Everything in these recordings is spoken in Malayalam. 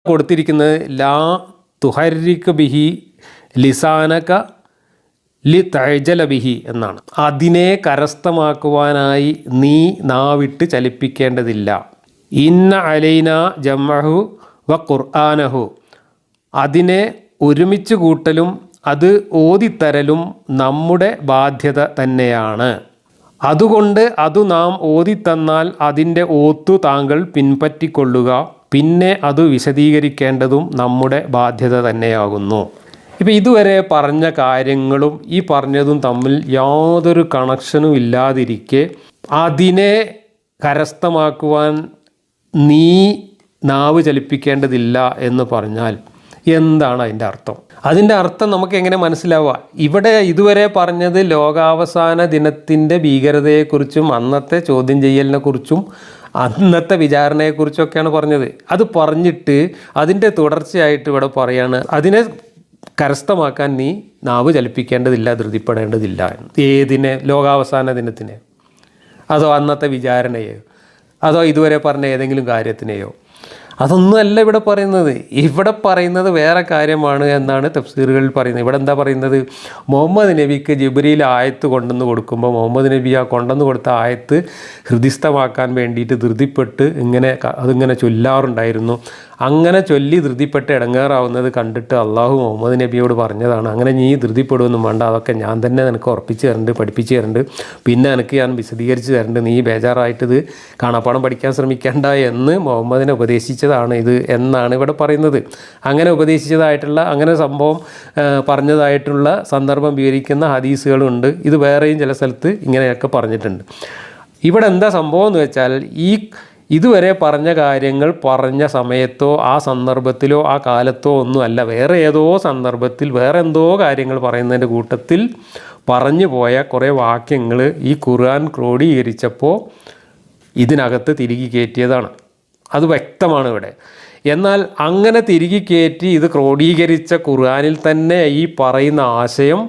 കൊടുത്തിരിക്കുന്നത് ലാ തുഹരിക ബിഹി ലിസാനക ലി തഅജല ബിഹി എന്നാണ്. അതിനെ കരസ്ഥമാക്കുവാനായി നീ നാവിട്ട് ചലിപ്പിക്കേണ്ടതില്ല. ഇന്ന അലൈന ജംഅഹു വ ഖുർആനഹു, അതിനെ ഒരുമിച്ച് കൂട്ടലും അത് ഓതിത്തരലും നമ്മുടെ ബാധ്യത തന്നെയാണ്. അതുകൊണ്ട് അത് നാം ഓതിത്തന്നാൽ അതിൻ്റെ ഓത്തു താങ്കൾ പിൻപറ്റിക്കൊള്ളുക. പിന്നെ അത് വിശദീകരിക്കേണ്ടതും നമ്മുടെ ബാധ്യത തന്നെയാകുന്നു. ഇപ്പോൾ ഇതുവരെ പറഞ്ഞ കാര്യങ്ങളും ഈ പറഞ്ഞതും തമ്മിൽ യാതൊരു കണക്ഷനും ഇല്ലാതിരിക്കെ അതിനെ കരസ്ഥമാക്കുവാൻ നീ നാവ് ചലിപ്പിക്കേണ്ടതില്ല എന്ന് പറഞ്ഞാൽ എന്താണ് അതിൻ്റെ അർത്ഥം? അതിൻ്റെ അർത്ഥം നമുക്ക് എങ്ങനെ മനസ്സിലാവുക? ഇവിടെ ഇതുവരെ പറഞ്ഞത് ലോകാവസാന ദിനത്തിൻ്റെ ഭീകരതയെക്കുറിച്ചും അന്നത്തെ ചോദ്യം ചെയ്യലിനെക്കുറിച്ചും അന്നത്തെ വിചാരണയെക്കുറിച്ചൊക്കെയാണ് പറഞ്ഞത്. അത് പറഞ്ഞിട്ട് അതിൻ്റെ തുടർച്ചയായിട്ട് ഇവിടെ പറയാണ് അതിനെ കരസ്ഥമാക്കാൻ നീ നാവ് ചലിപ്പിക്കേണ്ടതില്ല, ധൃതിപ്പെടേണ്ടതില്ല. ഏതിനെ? ലോകാവസാന ദിനത്തിനെ? അതോ അന്നത്തെ വിചാരണയെയോ? അതോ ഇതുവരെ പറഞ്ഞ ഏതെങ്കിലും കാര്യത്തിനെയോ? അതൊന്നുമല്ല ഇവിടെ പറയുന്നത്. ഇവിടെ പറയുന്നത് വേറെ കാര്യമാണ് എന്നാണ് തഫ്സീറുകളിൽ പറയുന്നത്. ഇവിടെ എന്താ പറയുന്നത്? മുഹമ്മദ് നബിക്ക് ജിബ്രീൽ ആയത്ത് കൊണ്ടുവന്ന് കൊടുക്കുമ്പോൾ മുഹമ്മദ് നബി ആ കൊണ്ടുവന്ന് കൊടുത്ത ആയത്ത് ഹൃദിസ്ഥമാക്കാൻ വേണ്ടിയിട്ട് ധൃതിപ്പെട്ട് അതിങ്ങനെ ചൊല്ലാറുണ്ടായിരുന്നു. അങ്ങനെ ചൊല്ലി ധൃതിപ്പെട്ട് ഇടങ്ങേറാവുന്നത് കണ്ടിട്ട് അള്ളാഹു മുഹമ്മദ് നബിയോട് പറഞ്ഞതാണ്, അങ്ങനെ നീ ധൃതിപ്പെടുവൊന്നും വേണ്ട, അതൊക്കെ ഞാൻ തന്നെ നിനക്ക് ഉറപ്പിച്ച് തരുന്നുണ്ട്, പഠിപ്പിച്ച് തരുന്നുണ്ട്, പിന്നെ എനിക്ക് ഞാൻ വിശദീകരിച്ച് തരുന്നുണ്ട്, നീ ബേജാറായിട്ടിത് കാണാപ്പാടം പഠിക്കാൻ ശ്രമിക്കേണ്ട എന്ന് മുഹമ്മദിനെ ഉപദേശിച്ചതാണ് ഇത് എന്നാണ് ഇവിടെ പറയുന്നത്. അങ്ങനെ ഉപദേശിച്ചതായിട്ടുള്ള അങ്ങനെ സംഭവം പറഞ്ഞതായിട്ടുള്ള സന്ദർഭം വിവരിക്കുന്ന ഹദീസുകളുണ്ട്. ഇത് വേറെയും ചില സ്ഥലത്ത് ഇങ്ങനെയൊക്കെ പറഞ്ഞിട്ടുണ്ട്. ഇവിടെ എന്താ സംഭവം എന്ന് വെച്ചാൽ ഇതുവരെ പറഞ്ഞ കാര്യങ്ങൾ പറഞ്ഞ സമയത്തോ ആ സന്ദർഭത്തിലോ ആ കാലത്തോ ഒന്നുമല്ല, വേറെ ഏതോ സന്ദർഭത്തിൽ വേറെ എന്തോ കാര്യങ്ങൾ പറയുന്നതിൻ്റെ കൂട്ടത്തിൽ പറഞ്ഞു പോയ കുറേ വാക്യങ്ങൾ ഈ ഖുർആൻ ക്രോഡീകരിച്ചപ്പോൾ ഇതിനകത്ത് തിരികെ കയറ്റിയതാണ്. അത് വ്യക്തമാണ് ഇവിടെ. എന്നാൽ അങ്ങനെ തിരികെ കയറ്റി ഇത് ക്രോഡീകരിച്ച ഖുർആനിൽ തന്നെ ഈ പറയുന്ന ആശയം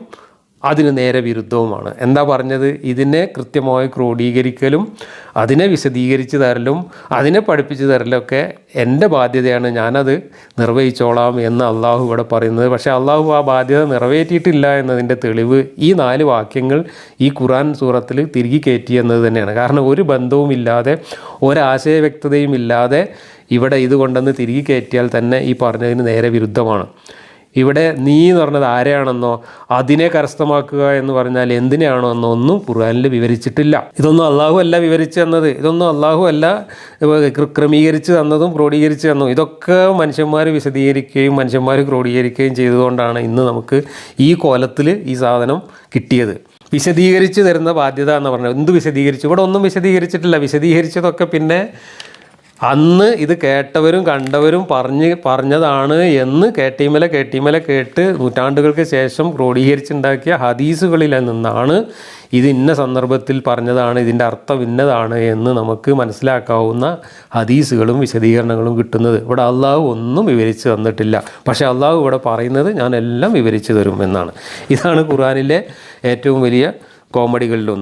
അതിന് നേരെ വിരുദ്ധവുമാണ്. എന്താ പറഞ്ഞത്? ഇതിനെ കൃത്യമായി ക്രോഡീകരിക്കലും അതിനെ വിശദീകരിച്ച് തരലും അതിനെ പഠിപ്പിച്ച് തരലൊക്കെ എൻ്റെ ബാധ്യതയാണ്, ഞാനത് നിർവഹിച്ചോളാം എന്ന് അള്ളാഹു ഇവിടെ പറയുന്നത്. പക്ഷേ അള്ളാഹു ആ ബാധ്യത നിറവേറ്റിയിട്ടില്ല എന്നതിൻ്റെ തെളിവ് ഈ 4 വാക്യങ്ങൾ ഈ ഖുർആൻ സൂറത്തിൽ തിരികെ കയറ്റി എന്നത് തന്നെയാണ്. കാരണം ഒരു ബന്ധവുമില്ലാതെ ഒരാശയ വ്യക്തതയും ഇല്ലാതെ ഇവിടെ ഇത് കൊണ്ടുവന്ന് തിരികെ കയറ്റിയാൽ തന്നെ ഈ പറഞ്ഞതിന് നേരെ വിരുദ്ധമാണ്. ഇവിടെ നീ എന്ന് പറഞ്ഞത് ആരെയാണെന്നോ അതിനെ കരസ്ഥമാക്കുക എന്ന് പറഞ്ഞാൽ എന്തിനാണോ എന്നോ ഒന്നും ഖുർആനിൽ വിവരിച്ചിട്ടില്ല. ഇതൊന്നും അള്ളാഹു അല്ല വിവരിച്ച് തന്നത്, ഇതൊന്നും അള്ളാഹു അല്ല ക്രമീകരിച്ച് തന്നതും ക്രോഡീകരിച്ച് തന്നതും. ഇതൊക്കെ മനുഷ്യന്മാർ വിശദീകരിക്കുകയും മനുഷ്യന്മാർ ക്രോഡീകരിക്കുകയും ചെയ്തുകൊണ്ടാണ് ഇന്ന് നമുക്ക് ഈ കോലത്തിൽ ഈ സാധനം കിട്ടിയത്. വിശദീകരിച്ച് തരുന്ന ബാധ്യത എന്ന് പറഞ്ഞാൽ എന്ത് വിശദീകരിച്ചു? ഇവിടെ ഒന്നും വിശദീകരിച്ചിട്ടില്ല. വിശദീകരിച്ചതൊക്കെ പിന്നെ അന്ന് ഇത് കേട്ടവരും കണ്ടവരും പറഞ്ഞതാണ് എന്ന് കേട്ടീമല കേട്ട് നൂറ്റാണ്ടുകൾക്ക് ശേഷം ക്രോഡീകരിച്ചുണ്ടാക്കിയ ഹദീസുകളിൽ നിന്നാണ് ഇത് ഇന്ന സന്ദർഭത്തിൽ പറഞ്ഞതാണ്, ഇതിൻ്റെ അർത്ഥം ഇന്നതാണ് എന്ന് നമുക്ക് മനസ്സിലാക്കാവുന്ന ഹദീസുകളും വിശദീകരണങ്ങളും കിട്ടുന്നത്. ഇവിടെ അള്ളാഹു ഒന്നും വിവരിച്ച് തന്നിട്ടില്ല. പക്ഷേ അള്ളാഹു ഇവിടെ പറയുന്നത് ഞാൻ എല്ലാം വിവരിച്ചു തരും എന്നാണ്. ഇതാണ് ഖുർആനിലെ ഏറ്റവും വലിയ കോമഡികളിലൊന്ന്.